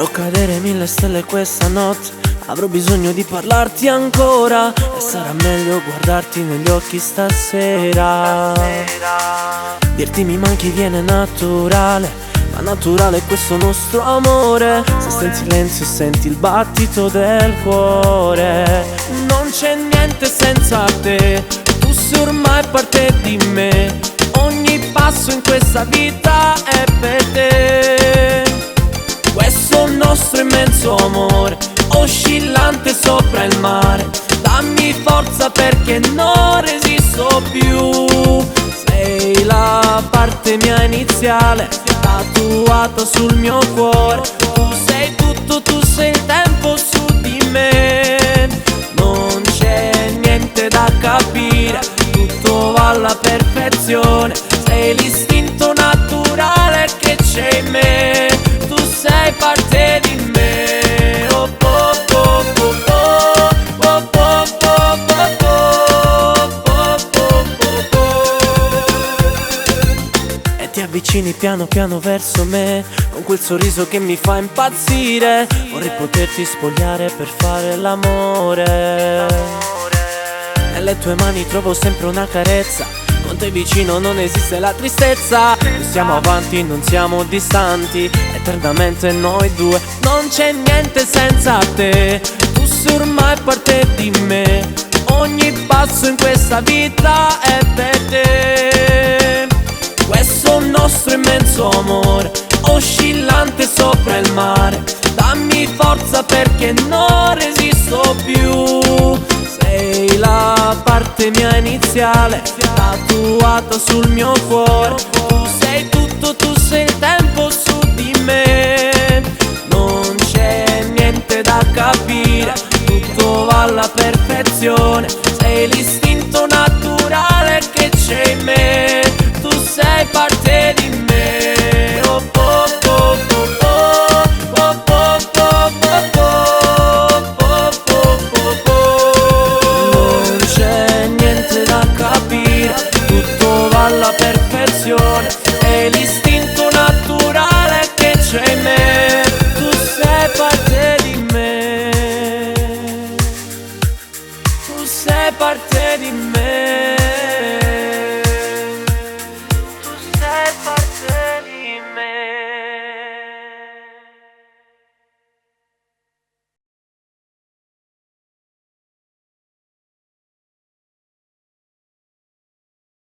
Farò cadere 1000 stelle questa notte. Avrò bisogno di parlarti ancora e sarà meglio guardarti negli occhi stasera. Dirti mi manchi viene naturale, ma naturale è questo nostro amore. Se stai in silenzio senti il battito del cuore. Non c'è niente senza te, tu sei ormai parte di me. Ogni passo in questa vita è per te. Questo nostro immenso amore, oscillante sopra il mare. Dammi forza perché non resisto più. Sei la parte mia iniziale, tatuata sul mio cuore. Tu sei tutto, tu sei il tempo su di me. Non c'è niente da capire, tutto va alla perfezione. Sei l'istinto naturale che c'è in me. Tu sei parte di me. Oh, oh, oh, oh, oh, oh, oh, oh, oh, oh, oh. E ti avvicini piano piano verso me, con quel sorriso che mi fa impazzire. Vorrei poterti spogliare per fare l'amore. Nelle tue mani trovo sempre una carezza, con te vicino non esiste la tristezza. Noi siamo avanti, non siamo distanti, eternamente noi due. Non c'è niente senza te, tu sei ormai parte di me. Ogni passo in questa vita è per te. Questo nostro immenso amore, oscillante sopra il mare. Dammi forza perché non resisto più. Sei la parte mia iniziale, tatuata sul mio cuore. Tu sei tutto, tu sei il tempo su di me. Non c'è niente da capire, tutto va alla perfezione. Sei l'istinto naturale che c'è in me. Tu sei parte di me. Oh, oh, oh, oh, oh, oh, oh, oh, oh. Non c'è niente da capire, tutto va alla perfezione.